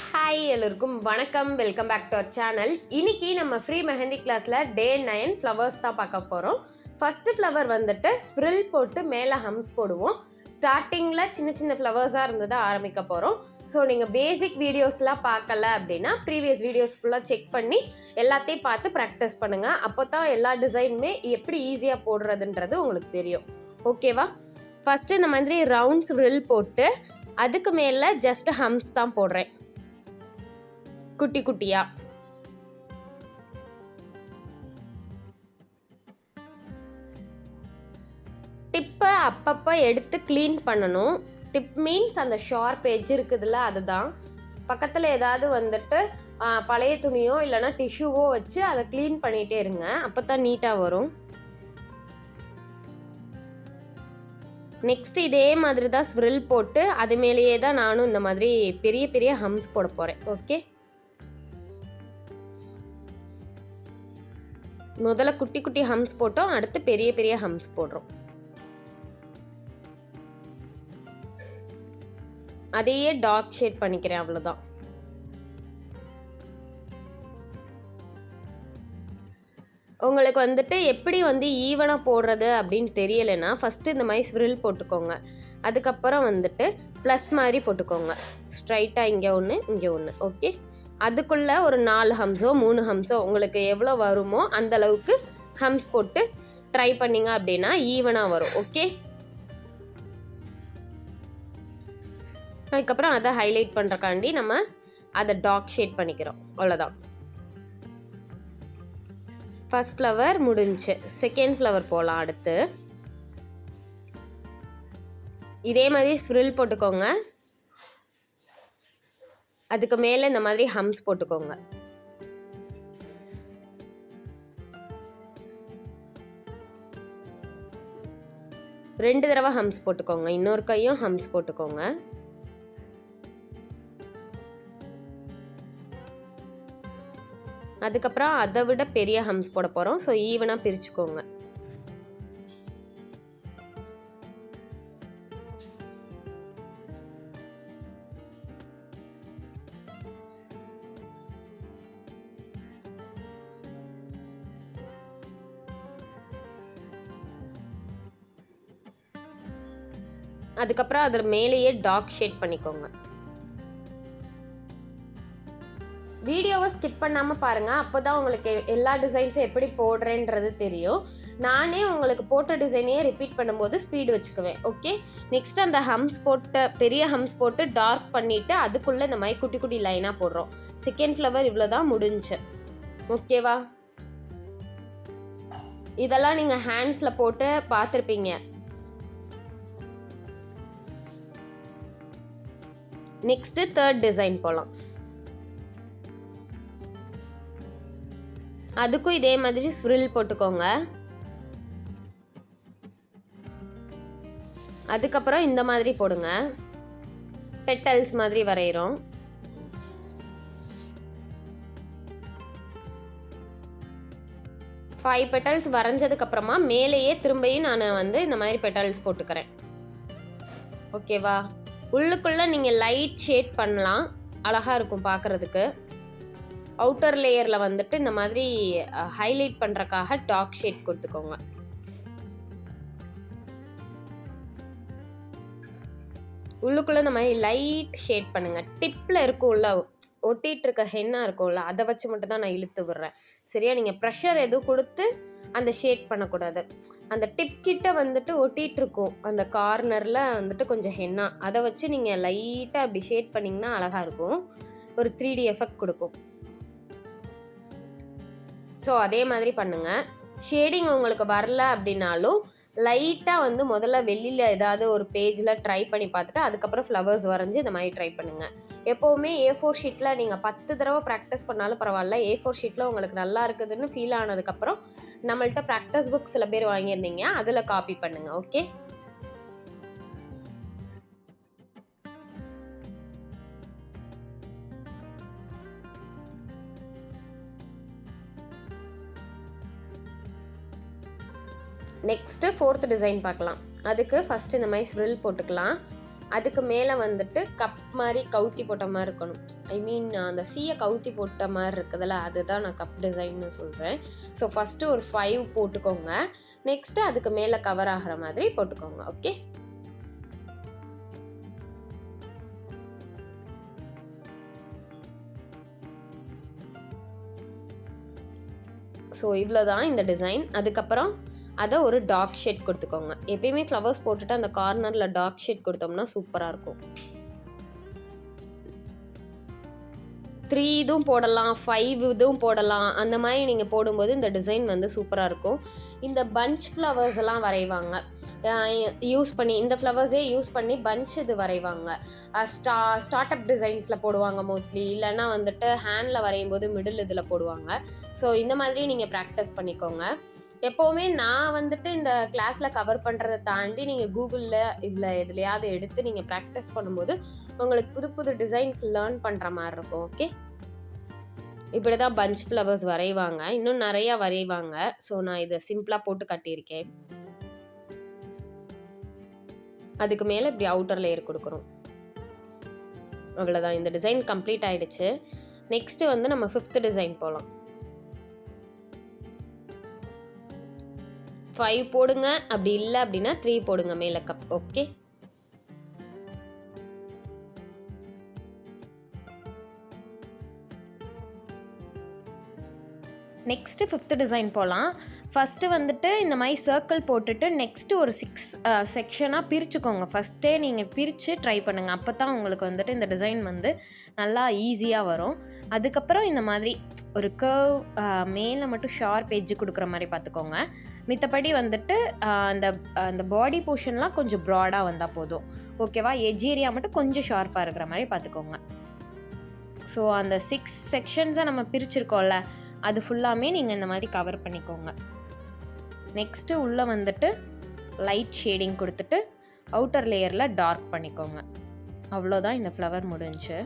Hi எல்லோருக்கும் வணக்கம், welcome back to our channel. இன்னைக்கு நம்ம ஃப்ரீ மெஹந்தி கிளாஸில் டே 9 ஃப்ளவர்ஸ் தான் பார்க்க போகிறோம். ஃபஸ்ட்டு ஃப்ளவர் வந்துட்டு ஸ்ப்ரில் போட்டு மேலே ஹம்ஸ் போடுவோம். ஸ்டார்டிங்கில் சின்ன சின்ன ஃப்ளவர்ஸாக இருந்ததை ஆரம்பிக்க போகிறோம். ஸோ நீங்கள் பேசிக் வீடியோஸ்லாம் பார்க்கல அப்படின்னா ப்ரீவியஸ் வீடியோஸ் ஃபுல்லாக செக் பண்ணி எல்லாத்தையும் பார்த்து ப்ராக்டிஸ் பண்ணுங்கள். அப்போ தான் எல்லா டிசைனுமே எப்படி ஈஸியாக போடுறதுன்றது உங்களுக்கு தெரியும். ஓகேவா? ஃபஸ்ட்டு இந்த மாதிரி ரவுண்ட் ஸ்ப்ரில் போட்டு அதுக்கு மேலே ஜஸ்ட் ஹம்ஸ் தான் போடுறேன், குட்டி குட்டியா. டிப்பை அப்பப்போ எடுத்து க்ளீன் பண்ணணும். டிப் மீன்ஸ் அந்த ஷார்ப் எட்ஜ் இருக்குதுல்ல, அதுதான். பக்கத்தில் ஏதாவது வந்துட்டு பழைய துணியோ இல்லைனா டிஷ்யூவோ வச்சு அதை க்ளீன் பண்ணிகிட்டே இருங்க, அப்போ தான் நீட்டாக வரும். நெக்ஸ்ட் இதே மாதிரி தான் ஸ்ப்ரில் போட்டு அது மேலேயே தான் நானும் இந்த மாதிரி பெரிய பெரிய ஹம்ஸ் போட போகிறேன். ஓகே, முதல்ல குட்டி குட்டி ஹம்ஸ் போட்டோம், அடுத்து பெரிய பெரிய ஹம்ஸ் போடுறோம். அதையே டார்க் ஷேட் பண்ணிக்கிறேன், அவ்வளோதான். உங்களுக்கு வந்துட்டு எப்படி ஈவனாக போடுறது அப்படின்னு தெரியலைன்னா ஃபஸ்ட்டு இந்த மாதிரி ஸ்ப்ரில் போட்டுக்கோங்க. அதுக்கப்புறம் வந்துட்டு ப்ளஸ் மாதிரி போட்டுக்கோங்க, ஸ்ட்ரைட்டாக இங்கே ஒன்று இங்கே ஒன்று. ஓகே, அதுக்குள்ளே ஒரு 4 ஹம்ஸோ 3 ஹம்ஸோ உங்களுக்கு எவ்வளோ வருமோ அந்த அளவுக்கு ஹம்ஸ் போட்டு ட்ரை பண்ணிங்க அப்படின்னா ஈவனாக வரும். ஓகே, அதுக்கப்புறம் அதை ஹைலைட் பண்ணுறக்காண்டி நம்ம அதை டார்க் ஷேட் பண்ணிக்கிறோம், அவ்வளோதான். ஃபர்ஸ்ட் ஃப்ளவர் முடிஞ்சு, செகண்ட் ஃப்ளவர் போகலாம். அடுத்து இதே மாதிரி ஸ்ப்ரில் போட்டுக்கோங்க, அதுக்கு மேலே இந்த மாதிரி ஹம்ஸ் போட்டுக்கோங்க. ரெண்டு தடவை ஹம்ஸ் போட்டுக்கோங்க, இன்னொரு கையும் ஹம்ஸ் போட்டுக்கோங்க. அதுக்கப்புறம் அதை விட பெரிய ஹம்ஸ் போட போகிறோம். ஸோ ஈவனாக பிரிச்சுக்கோங்க. அதுக்கப்புறம் அதில் மேலேயே டார்க் ஷேட் பண்ணிக்கோங்க. வீடியோவை ஸ்கிப் பண்ணாமல் பாருங்கள், அப்போ தான் உங்களுக்கு எல்லா டிசைன்ஸும் எப்படி போடுறேன்றது தெரியும். நானே உங்களுக்கு போட்ட டிசைனையே ரிப்பீட் பண்ணும்போது ஸ்பீடு வச்சுக்குவேன். ஓகே, நெக்ஸ்ட் அந்த ஹம்ஸ் போட்டு பெரிய ஹம்ஸ் போட்டு டார்க் பண்ணிவிட்டு அதுக்குள்ளே இந்த மாதிரி குட்டி குட்டி லைனாக போடுறோம். செகண்ட் ஃப்ளவர் இவ்வளோ தான் முடிஞ்சு. ஓகேவா? இதெல்லாம் நீங்கள் ஹேண்ட்ஸில் போட்டு பார்த்துருப்பீங்க. நெக்ஸ்ட்டு தேர்ட் டிசைன் போகலாம். அதுக்கும் இதே மாதிரி ஸ்ப்ரில் போட்டுக்கோங்க. அதுக்கப்புறம் இந்த மாதிரி போடுங்க, பெட்டல்ஸ் மாதிரி வரைகிறோம். ஃபைவ் பெட்டல்ஸ் வரைஞ்சதுக்கப்புறமா மேலேயே திரும்பியும் நான் இந்த மாதிரி பெட்டல்ஸ் போட்டுக்கிறேன். ஓகேவா? உள்ளுக்குள்ளே நீங்கள் லைட் ஷேட் பண்ணலாம், அழகாக இருக்கும் பார்க்குறதுக்கு. அவுட்டர் லேயரில் இந்த மாதிரி ஹைலைட் பண்ணுறக்காக டார்க் ஷேட் கொடுத்துக்கோங்க. உள்ளுக்குள்ளே இந்த மாதிரி லைட் ஷேட் பண்ணுங்கள். டிப்பில் இருக்கும்ல, ஒட்டிகிட்டு இருக்க ஹென்னா இருக்கும்ல, அதை வச்சு மட்டும் தான் நான் இழுத்து விடுறேன். சரியா? நீங்கள் ப்ரெஷர் எதுவும் கொடுத்து அந்த ஷேட் பண்ணக்கூடாது. அந்த டிப் கிட்ட ஒட்டிகிட்டு இருக்கும் அந்த கார்னரில் கொஞ்சம் ஹென்னா, அதை வச்சு நீங்கள் லைட்டாக அப்படி ஷேட் பண்ணிங்கன்னா அழகாக இருக்கும், ஒரு 3D எஃபெக்ட் கொடுக்கும். ஸோ அதே மாதிரி பண்ணுங்கள். ஷேடிங் உங்களுக்கு வரல அப்படின்னாலும் லைட்டாக முதல்ல வெளியில் ஏதாவது ஒரு பேஜில் ட்ரை பண்ணி பார்த்துட்டு அதுக்கப்புறம் ஃப்ளவர்ஸ் வரைஞ்சி இந்த மாதிரி ட்ரை பண்ணுங்கள். எப்போவுமே A4 ஷீட்டில் நீங்கள் 10 தடவை ப்ராக்டிஸ் பண்ணாலும் பரவாயில்ல, A4 ஷீட்டில் உங்களுக்கு நல்லா இருக்குதுன்னு ஃபீல் ஆனதுக்கப்புறம் நம்மள்ட்ட ப்ராக்டிஸ் புக் சில பேர் வாங்கியிருந்தீங்க, அதில் காப்பி பண்ணுங்கள். ஓகே, நெக்ஸ்ட்டு ஃபோர்த் டிசைன் பார்க்கலாம். அதுக்கு ஃபஸ்ட்டு இந்த மாதிரி ஸ்ப்ரில் போட்டுக்கலாம். அதுக்கு மேலே வந்துட்டு கப் மாதிரி கவுத்தி போட்ட மாதிரி இருக்கணும். ஐ மீன் அந்த சீயை கவுத்தி போட்ட மாதிரி இருக்குதுல்ல, அதுதான் நான் கப் டிசைன்னு சொல்கிறேன். ஸோ ஃபஸ்ட்டு ஒரு 5 போட்டுக்கோங்க. நெக்ஸ்ட்டு அதுக்கு மேலே கவர் ஆகிற மாதிரி போட்டுக்கோங்க. ஓகே, ஸோ இவ்வளோ தான் இந்த டிசைன். அதுக்கப்புறம் அதை ஒரு டார்க் ஷேட் கொடுத்துக்கோங்க. எப்பயுமே ஃப்ளவர்ஸ் போட்டுட்டு அந்த கார்னரில் டார்க் ஷேட் கொடுத்தோம்னா சூப்பராக இருக்கும். 3 இதுவும் போடலாம், 5 இதுவும் போடலாம். அந்த மாதிரி நீங்கள் போடும்போது இந்த டிசைன் வந்து சூப்பராக இருக்கும். இந்த பஞ்ச் ஃப்ளவர்ஸ் எல்லாம் வரைவாங்க யூஸ் பண்ணி, இந்த ஃப்ளவர்ஸே யூஸ் பண்ணி பஞ்ச் இது வரைவாங்க. ஸ்டார்ட் அப் டிசைன்ஸில் போடுவாங்க மோஸ்ட்லி, இல்லைன்னா வந்துட்டு ஹேண்டில் வரையும் போது மிடில் இதில் போடுவாங்க. ஸோ இந்த மாதிரி நீங்கள் ப்ராக்டிஸ் பண்ணிக்கோங்க. எப்போவுமே நான் வந்துட்டு இந்த கிளாஸில் கவர் பண்ணுறதை தாண்டி நீங்கள் கூகுளில் இதில் எதுலையாவது எடுத்து நீங்கள் ப்ராக்டிஸ் பண்ணும்போது உங்களுக்கு புது புது டிசைன்ஸ் லேர்ன் பண்ணுற மாதிரி இருக்கும். ஓகே, இப்படி தான் பஞ்ச் ஃப்ளவர்ஸ் வரைவாங்க. இன்னும் நிறையா வரைவாங்க. ஸோ நான் இதை சிம்பிளாக போட்டு கட்டியிருக்கேன். அதுக்கு மேலே இப்படி அவுட்டர் லேயர் கொடுக்குறோம். அவ்வளோதான், இந்த டிசைன் கம்ப்ளீட் ஆகிடுச்சு. நெக்ஸ்ட்டு வந்து நம்ம 5th டிசைன் போகலாம். 5 போடுங்க, அப்படி இல்லை அப்படின்னா 3 போடுங்க மேலே cup. Okay, next 5th design போகலாம். ஃபஸ்ட்டு வந்துட்டு இந்த மாதிரி சர்க்கிள் போட்டுட்டு நெக்ஸ்ட்டு ஒரு 6 செக்ஷனாக பிரிச்சுக்கோங்க. ஃபஸ்ட்டே நீங்கள் பிரித்து ட்ரை பண்ணுங்கள். அப்போ தான் உங்களுக்கு வந்துட்டு இந்த டிசைன் வந்து நல்லா ஈஸியாக வரும். அதுக்கப்புறம் இந்த மாதிரி ஒரு கர்வ் மேலே மட்டும் ஷார்ப் எட்ஜு கொடுக்குற மாதிரி பார்த்துக்கோங்க. மித்தபடி வந்துட்டு அந்த பாடி போர்ஷன்லாம் கொஞ்சம் ப்ராடாக வந்தால் போதும். ஓகேவா, எட்ஜ் ஏரியா மட்டும் கொஞ்சம் ஷார்ப்பாக இருக்கிற மாதிரி பார்த்துக்கோங்க. ஸோ அந்த 6 செக்ஷன்ஸை நம்ம பிரிச்சுருக்கோம்ல, அது ஃபுல்லாமே நீங்கள் இந்த மாதிரி கவர் பண்ணிக்கோங்க. நெக்ஸ்ட்டு உள்ளே வந்துட்டு லைட் ஷேடிங் கொடுத்துட்டு அவுட்டர் லேயரில் டார்க் பண்ணிக்கோங்க. அவ்வளோதான், இந்த ஃப்ளவர் முடிஞ்சு.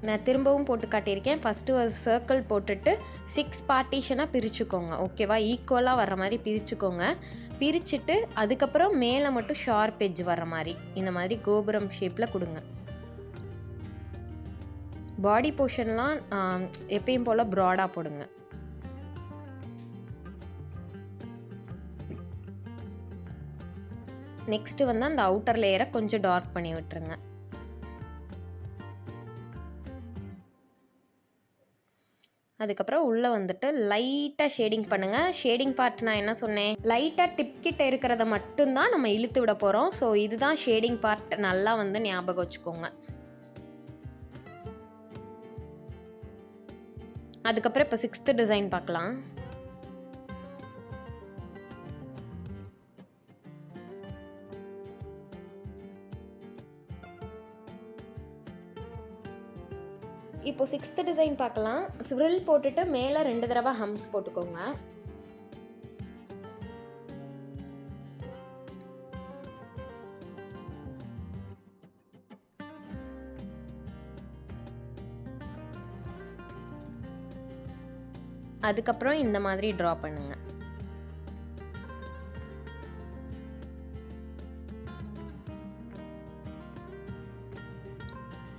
நான் திரும்பவும் போட்டு காட்டியிருக்கேன். ஃபஸ்ட்டு ஒரு சர்க்கிள் போட்டுட்டு 6 பார்ட்டிஷனாக பிரிச்சுக்கோங்க. ஓகேவா, ஈக்குவலாக வர்ற மாதிரி பிரிச்சுக்கோங்க. பிரிச்சுட்டு அதுக்கப்புறம் மேலே மட்டும் ஷார்ப் எட்ஜ் வர்ற மாதிரி இந்த மாதிரி கோபுரம் ஷேப்பில் கொடுங்க. பாடி போர்ஷன்லாம் எப்பயும் போல் ப்ராடாக போடுங்க. நெக்ஸ்ட்டு வந்து அந்த அவுட்டர் லேயரை கொஞ்சம் டார்க் பண்ணி விட்டுருங்க. அதுக்கப்புறம் உள்ளே வந்துட்டு லைட்டாக ஷேடிங் பண்ணுங்கள். ஷேடிங் பார்ட் நான் என்ன சொன்னேன், லைட்டாக டிப் கிட்ட இருக்கிறத மட்டும்தான் நம்ம இழுத்து விட போகிறோம். ஸோ இதுதான் ஷேடிங் பார்ட், நல்லா வந்து ஞாபகம் வச்சுக்கோங்க. அதுக்கப்புறம் இப்போ 6th டிசைன் பார்க்கலாம். இப்போ 6th டிசைன் பார்க்கலாம். ஸ்விரில் போட்டுட்டு மேலே 2 தடவை ஹம்ஸ் போட்டுக்கோங்க. அதுக்கப்புறம் இந்த மாதிரி ட்ரா பண்ணுங்க.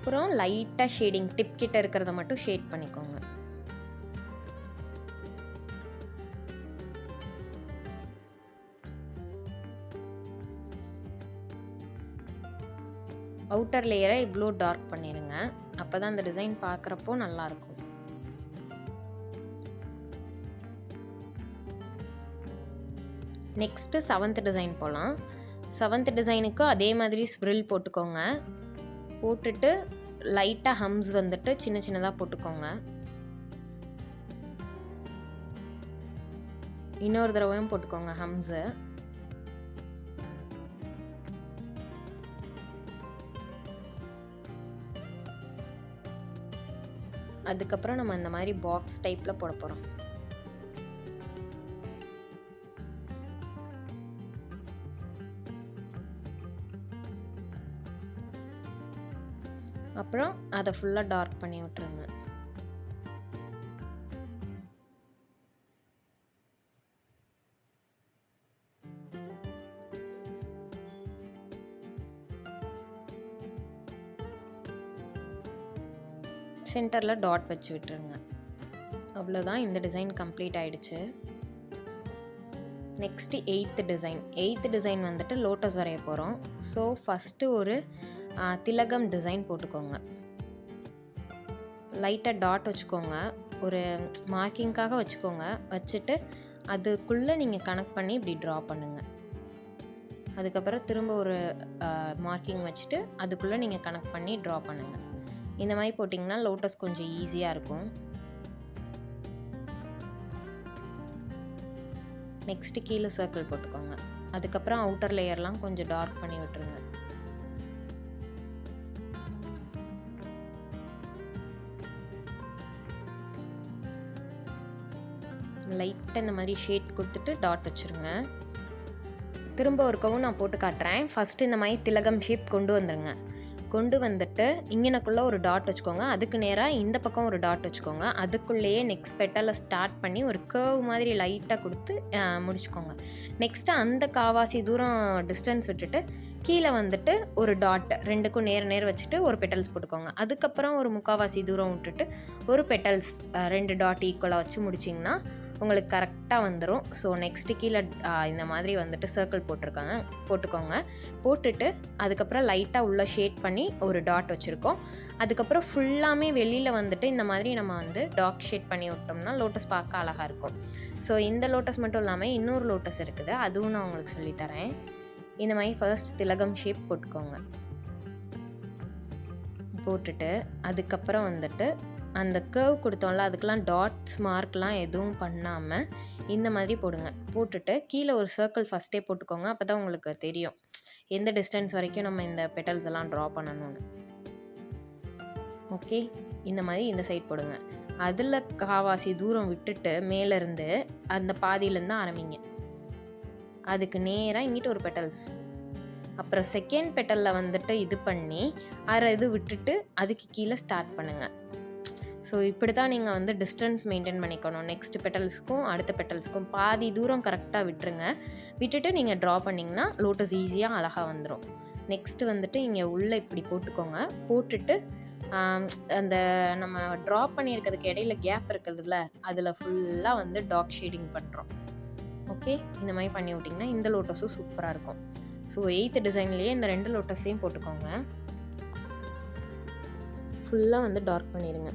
அப்புறம் லைட்டாக ஷேடிங் டிப் கிட்ட இருக்கிறத மட்டும் ஷேட் பண்ணிக்கோங்க. அவுட்டர் லேயரை இவ்வளோ டார்க் பண்ணிடுங்க. அப்போ தான் அந்த டிசைன் பார்க்குறப்போ நல்லாயிருக்கும். நெக்ஸ்ட்டு 7th டிசைன் போகலாம். 7th டிசைனுக்கு அதே மாதிரி ஸ்ப்ரில் போட்டுக்கோங்க. போட்டுட்டு லைட்டாக ஹம்ஸ் வந்துட்டு சின்ன சின்னதாக போட்டுக்கோங்க. இன்னொரு தடவையும் போட்டுக்கோங்க ஹம்ஸு. அதுக்கப்புறம் நம்ம இந்த மாதிரி பாக்ஸ் டைப்பில் போட போகிறோம். அப்புறம் அதை ஃபுல்லாக டார்க் பண்ணி விட்டுருங்க. சென்டரில் டாட் வச்சு விட்டுருங்க. அவ்வளோதான், இந்த டிசைன் கம்ப்ளீட் ஆகிடுச்சு. நெக்ஸ்ட்டு எயித்து டிசைன் வந்துட்டு லோட்டஸ் வரைய போகிறோம். ஸோ ஃபஸ்ட்டு ஒரு திலகம் டிசைன் போட்டுக்கோங்க. லைட்டாக டாட் வச்சுக்கோங்க, ஒரு மார்க்கிங்காக வச்சுக்கோங்க. வச்சுட்டு அதுக்குள்ளே நீங்கள் கனெக்ட் பண்ணி இப்படி ட்ரா பண்ணுங்கள். அதுக்கப்புறம் திரும்ப ஒரு மார்க்கிங் வச்சுட்டு அதுக்குள்ளே நீங்கள் கனெக்ட் பண்ணி ட்ரா பண்ணுங்கள். இந்த மாதிரி போட்டிங்கன்னா லோட்டஸ் கொஞ்சம் ஈஸியாக இருக்கும். நெக்ஸ்ட்டு கீழே சர்க்கிள் போட்டுக்கோங்க. அதுக்கப்புறம் அவுட்டர் லேயர்லாம் கொஞ்சம் டார்க் பண்ணி விட்டுருங்க. லைட்டாக இந்த மாதிரி ஷேட் கொடுத்துட்டு டாட் வச்சுருங்க. திரும்ப ஒரு கவுன் நான் போட்டு காட்டுறேன். ஃபஸ்ட்டு இந்த மாதிரி திலகம் ஷேப் கொண்டு வந்துடுங்க. கொண்டு வந்துட்டு இங்கனக்குள்ளே ஒரு டாட் வச்சுக்கோங்க. அதுக்கு நேராக இந்த பக்கம் ஒரு டாட் வச்சுக்கோங்க. அதுக்குள்ளேயே நெக்ஸ்ட் பெட்டலில் ஸ்டார்ட் பண்ணி ஒரு கர்வ் மாதிரி லைட்டாக கொடுத்து முடிச்சுக்கோங்க. நெக்ஸ்ட்டு அந்த காவாசி தூரம் டிஸ்டன்ஸ் விட்டுட்டு கீழே வந்துட்டு ஒரு டாட் ரெண்டுக்கும் நேர் வச்சுட்டு ஒரு பெட்டல்ஸ் போட்டுக்கோங்க. அதுக்கப்புறம் ஒரு முக்காவாசி தூரம் விட்டுட்டு ஒரு பெட்டல்ஸ் 2 டாட் ஈக்குவலாக வச்சு முடிச்சிங்கன்னா உங்களுக்கு கரெக்டாக வந்துடும். ஸோ நெக்ஸ்ட்டு கீழே இந்த மாதிரி வந்துட்டு சர்க்கிள் போட்டுக்கோங்க. போட்டுட்டு அதுக்கப்புறம் லைட்டாக உள்ள ஷேட் பண்ணி ஒரு டாட் வச்சுருக்கோம். அதுக்கப்புறம் ஃபுல்லாமே வெளியில் வந்துட்டு இந்த மாதிரி நம்ம வந்து டார்க் ஷேட் பண்ணி விட்டோம்னா லோட்டஸ் பார்க்க அழகாக இருக்கும். ஸோ இந்த லோட்டஸ் மட்டும் இல்லாமல் இன்னொரு லோட்டஸ் இருக்குது, அதுவும் நான் உங்களுக்கு சொல்லித்தரேன். இந்த மாதிரி ஃபர்ஸ்ட் திலகம் ஷேப் போட்டுக்கோங்க. போட்டுட்டு அதுக்கப்புறம் வந்துட்டு அந்த கர்வ் கொடுத்தோம்ல அதுக்கெலாம் டாட்ஸ் மார்க்லாம் எதுவும் பண்ணாமல் இந்த மாதிரி போடுங்க. போட்டுட்டு கீழே ஒரு சர்க்கிள் ஃபஸ்ட்டே போட்டுக்கோங்க. அப்போ தான் உங்களுக்கு தெரியும் எந்த டிஸ்டன்ஸ் வரைக்கும் நம்ம இந்த பெட்டல்ஸ் எல்லாம் ட்ரா பண்ணணும்னு. ஓகே, இந்த மாதிரி இந்த சைட் போடுங்க. அதில் காவாசி தூரம் விட்டுட்டு மேலேருந்து அந்த பாதியிலேருந்து ஆரம்பிங்க. அதுக்கு நேராக இங்கிட்ட ஒரு பெட்டல்ஸ், அப்புறம் செகண்ட் பெட்டலில் வந்துட்டு இது பண்ணி அரை இது விட்டுட்டு அதுக்கு கீழே ஸ்டார்ட் பண்ணுங்கள். ஸோ இப்படி தான் நீங்கள் வந்து டிஸ்டன்ஸ் மெயின்டைன் பண்ணிக்கணும். நெக்ஸ்ட் பெட்டல்ஸுக்கும் அடுத்த பெட்டல்ஸுக்கும் பாதி தூரம் கரெக்டாக விட்டுருங்க. விட்டுட்டு நீங்கள் ட்ரா பண்ணிங்கன்னா லோட்டஸ் ஈஸியாக அழகாக வந்துடும். நெக்ஸ்ட்டு வந்துட்டு இங்கே உள்ளே இப்படி போட்டுக்கோங்க. போட்டுட்டு அந்த நம்ம ட்ரா பண்ணியிருக்கிறதுக்கு இடையில கேப் இருக்கிறதுல அதில் ஃபுல்லாக வந்து டார்க் ஷேடிங் பண்ணுறோம். ஓகே, இந்த மாதிரி பண்ணி விட்டிங்கன்னா இந்த லோட்டஸும் சூப்பராக இருக்கும். ஸோ 8th டிசைன்லேயே இந்த 2 லோட்டஸையும் போட்டுக்கோங்க. ஃபுல்லாக வந்து டார்க் பண்ணிடுங்க.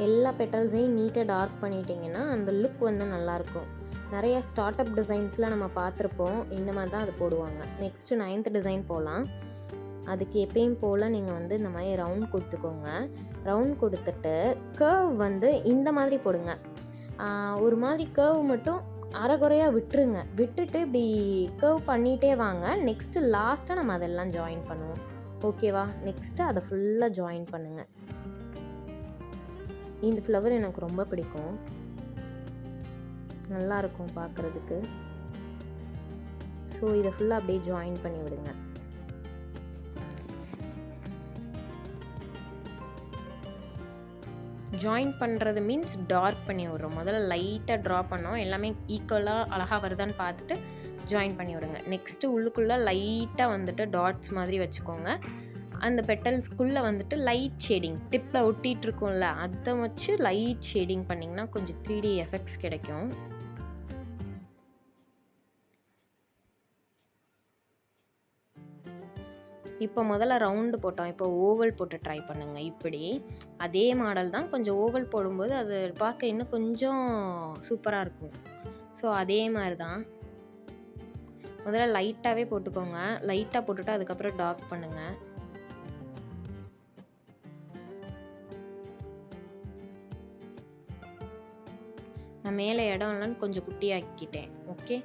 எல்லா பெட்டல்ஸையும் நீட்டாக டார்க் பண்ணிட்டிங்கன்னா அந்த லுக் வந்து நல்லாயிருக்கும். நிறைய ஸ்டார்ட் அப் டிசைன்ஸில் நம்ம பார்த்துருப்போம், இந்த மாதிரி தான் அது போடுவாங்க. நெக்ஸ்ட்டு 9th டிசைன் போகலாம். அதுக்கு எப்பயும் போல் நீங்கள் வந்து இந்த மாதிரி ரவுண்ட் கொடுத்துக்கோங்க. ரவுண்ட் கொடுத்துட்டு கர்வ் வந்து இந்த மாதிரி போடுங்க. ஒரு மாதிரி கர்வ் மட்டும் அரைகுறையாக விட்டுருங்க. விட்டுட்டு இப்படி கர்வ் பண்ணிகிட்டே வாங்க. நெக்ஸ்ட்டு லாஸ்ட்டாக நம்ம அதெல்லாம் ஜாயின் பண்ணுவோம். ஓகேவா? நெக்ஸ்ட்டு அதை ஃபுல்லாக ஜாயின் பண்ணுங்கள். இந்த ஃப்ளவர் எனக்கு ரொம்ப பிடிக்கும், நல்லாயிருக்கும் பார்க்குறதுக்கு. ஸோ இதை ஃபுல்லாக அப்படியே ஜாயின் பண்ணி விடுங்க. ஜாயின் பண்ணுறது மீன்ஸ் டார்க் பண்ணி விடுறோம். முதல்ல லைட்டாக ட்ரா பண்ணோம், எல்லாமே ஈக்குவலாக அழகாக வருதான்னு பார்த்துட்டு ஜாயின் பண்ணி விடுங்க. நெக்ஸ்ட்டு உள்ளுக்குள்ளே லைட்டாக வந்துட்டு டாட்ஸ் மாதிரி வச்சுக்கோங்க. அந்த பெட்டல்ஸ்குள்ளே வந்துட்டு லைட் ஷேடிங் டிப்பில் ஒட்டிகிட்டு இருக்கும்ல, அதை வச்சு லைட் ஷேடிங் பண்ணிங்கன்னா கொஞ்சம் 3D எஃபெக்ட்ஸ் கிடைக்கும். இப்போ முதல்ல ரவுண்டு போட்டோம், இப்போ ஓவல் போட்டு ட்ரை பண்ணுங்கள். இப்படி அதே மாடல் தான், கொஞ்சம் ஓவல் போடும்போது அது பார்க்க இன்னும் கொஞ்சம் சூப்பராக இருக்கும். ஸோ அதே மாதிரி தான் முதல்ல லைட்டாகவே போட்டுக்கோங்க. லைட்டாக போட்டுட்டு அதுக்கப்புறம் டார்க் பண்ணுங்கள். நான் மேலே இடம் இல்லைன்னு கொஞ்சம் குட்டியாக்கிட்டேன். ஓகே,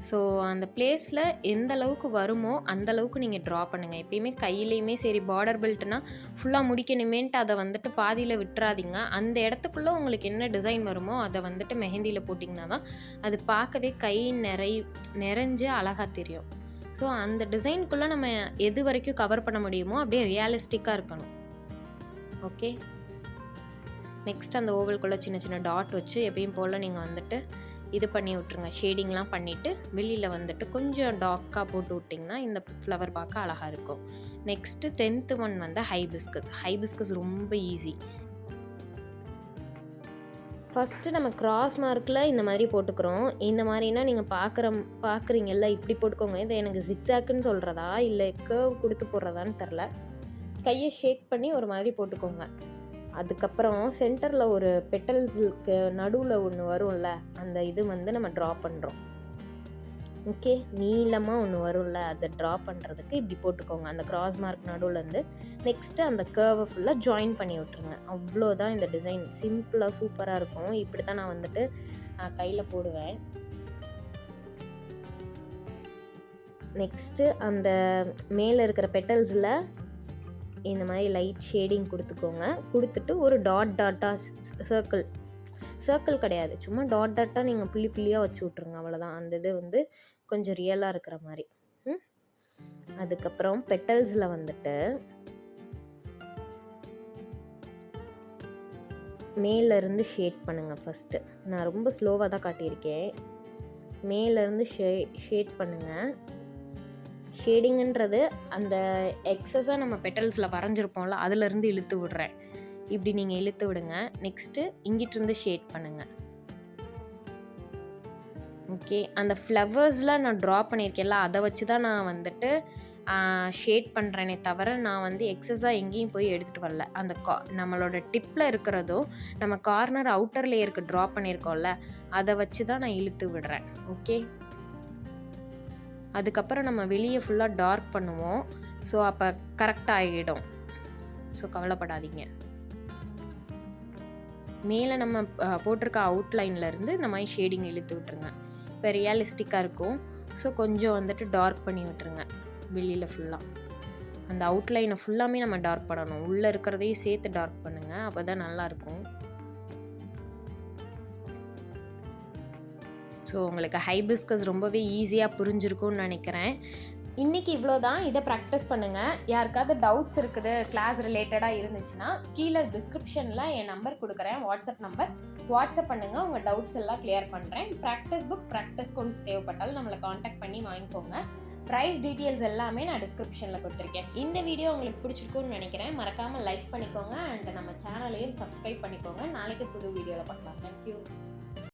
ஸோ அந்த பிளேஸில் எந்த அளவுக்கு வருமோ அந்த அளவுக்கு நீங்கள் ட்ரா பண்ணுங்கள். எப்பயுமே கையிலையுமே சரி, பார்டர் பெல்ட்னா ஃபுல்லாக முடிக்கணுமேன்ட்டு அதை வந்துட்டு பாதியில் விட்டுறாதீங்க. அந்த இடத்துக்குள்ளே உங்களுக்கு என்ன டிசைன் வருமோ அதை வந்துட்டு மெஹந்தியில் போட்டிங்கன்னா தான் அது பார்க்கவே கை நிறைஞ்சு அழகாக தெரியும். ஸோ அந்த டிசைனுக்குள்ளே நம்ம எது வரைக்கும் கவர் பண்ண முடியுமோ அப்படியே ரியலிஸ்டிக்காக இருக்கணும். ஓகே, நெக்ஸ்ட் அந்த ஓவல்குள்ளே சின்ன சின்ன டாட் வச்சு எப்பயும் போல் நீங்கள் வந்துட்டு இது பண்ணி விட்ருங்க. ஷேடிங்லாம் பண்ணிவிட்டு வெளியில் வந்துட்டு கொஞ்சம் டார்க்காக போட்டு விட்டிங்கன்னா இந்த ஃப்ளவர் பார்க்க அழகாக இருக்கும். நெக்ஸ்ட்டு 10th ஒன் வந்து ஹைபிஸ்கஸ் ரொம்ப ஈஸி. ஃபஸ்ட்டு நம்ம கிராஸ் மார்க்கில் இந்த மாதிரி போட்டுக்கிறோம். இந்த மாதிரினா நீங்கள் பார்க்குறீங்கல்ல, இப்படி போட்டுக்கோங்க. இது எனக்கு ஜிக்ஸாக்குன்னு சொல்கிறதா இல்லை கர்வ் கொடுத்து போடுறதான்னு தெரில. கையை ஷேக் பண்ணி ஒரு மாதிரி போட்டுக்கோங்க. அதுக்கப்புறம் சென்டரில் ஒரு பெட்டல்ஸுக்கு நடுவில் ஒன்று வரும்ல, அந்த இது வந்து நம்ம ட்ரா பண்ணுறோம். ஓகே, நீளமாக ஒன்று வரும்ல, அதை ட்ரா பண்ணுறதுக்கு இப்படி போட்டுக்கோங்க அந்த கிராஸ் மார்க் நடுவுலேருந்து. நெக்ஸ்ட்டு அந்த கர்வை ஃபுல்லாக ஜாயின் பண்ணி விட்ருங்க. அவ்வளோதான் இந்த டிசைன். சிம்பிளாக சூப்பராக இருக்கும். இப்படி தான் நான் வந்துட்டு கையில் போடுவேன். நெக்ஸ்ட்டு அந்த மேலே இருக்கிற பெட்டல்ஸில் இந்த மாதிரி லைட் ஷேடிங் கொடுத்துக்கோங்க. கொடுத்துட்டு ஒரு டாட்டாக சர்க்கிள் கிடையாது, சும்மா டாட்டாக நீங்கள் புள்ளியாக வச்சு விட்ருங்க. அவ்வளோதான். அந்த இது வந்து கொஞ்சம் ரியலாக இருக்கிற மாதிரி. அதுக்கப்புறம் பெட்டல்ஸில் வந்துட்டு மேலேருந்து ஷேட் பண்ணுங்கள். ஃபஸ்ட்டு நான் ரொம்ப ஸ்லோவாக தான் காட்டியிருக்கேன். மேலேருந்து ஷேட் பண்ணுங்கள். ஷேடிங்குன்றது அந்த எக்ஸஸாக நம்ம பெட்டல்ஸில் வரைஞ்சிருப்போம்ல, அதிலேருந்து இழுத்து விடுறேன். இப்படி நீங்கள் இழுத்து விடுங்க. நெக்ஸ்ட்டு இங்கிட்டிருந்து ஷேட் பண்ணுங்கள். ஓகே, அந்த ஃப்ளவர்ஸில் நான் ட்ரா பண்ணியிருக்கேன்ல, அதை வச்சு தான் நான் வந்துட்டு ஷேட் பண்ணுறேனே தவிர நான் வந்து எக்ஸஸாக எங்கேயும் போய் எடுத்துகிட்டு வரல. அந்த நம்மளோட டிப்பில் இருக்கிறதும் நம்ம கார்னர் அவுட்டர் லேயருக்கு ட்ரா பண்ணியிருக்கோம்ல, அதை வச்சு தான் நான் இழுத்து விடுறேன். ஓகே, அதுக்கப்புறம் நம்ம வெளியே ஃபுல்லாக டார்க் பண்ணுவோம். ஸோ அப்போ கரெக்டாக ஆகிடும். ஸோ கவலைப்படாதீங்க. மேலே நம்ம போட்டிருக்க அவுட்லைன்லேருந்து இந்த மாதிரி ஷேடிங் இழுத்து விட்டுருங்க. இப்போ ரியலிஸ்டிக்காக இருக்கும். ஸோ கொஞ்சம் வந்துட்டு டார்க் பண்ணி விட்டுருங்க வெளியில் ஃபுல்லாக. அந்த அவுட்லைனை ஃபுல்லாமே நம்ம டார்க் பண்ணணும். உள்ளே இருக்கிறதையும் சேர்த்து டார்க் பண்ணுங்கள், அப்போ தான் நல்லாயிருக்கும். ஸோ உங்களுக்கு ஹைபிஸ்கஸ் ரொம்பவே ஈஸியாக புரிஞ்சிருக்கும்னு நினைக்கிறேன். இன்றைக்கி இவ்வளோ தான். இதை ப்ராக்டிஸ் பண்ணுங்கள். யாருக்காவது டவுட்ஸ் இருக்குது, கிளாஸ் ரிலேட்டடாக இருந்துச்சுன்னா கீழே டிஸ்கிரிப்ஷனில் என் நம்பர் கொடுக்குறேன், வாட்ஸ்அப் நம்பர். வாட்ஸ்அப் பண்ணுங்கள், உங்கள் டவுட்ஸ் எல்லாம் கிளியர் பண்ணுறேன். ப்ராக்டிஸ் புக், ப்ராக்டிஸ் கோன்ஸ் தேவைப்பட்டாலும் நம்மளை காண்டாக்ட் பண்ணி வாங்கிக்கோங்க. ப்ரைஸ் டீட்டெயில்ஸ் எல்லாமே நான் டிஸ்கிரிப்ஷனில் கொடுத்துருக்கேன். இந்த வீடியோ உங்களுக்கு பிடிச்சிருக்கும்னு நினைக்கிறேன். மறக்காமல் லைக் பண்ணிக்கோங்க அண்ட் நம்ம சேனலையும் சப்ஸ்கிரைப் பண்ணிக்கோங்க. நாளைக்கு புது வீடியோவில் பார்க்கலாம். தேங்க்யூ.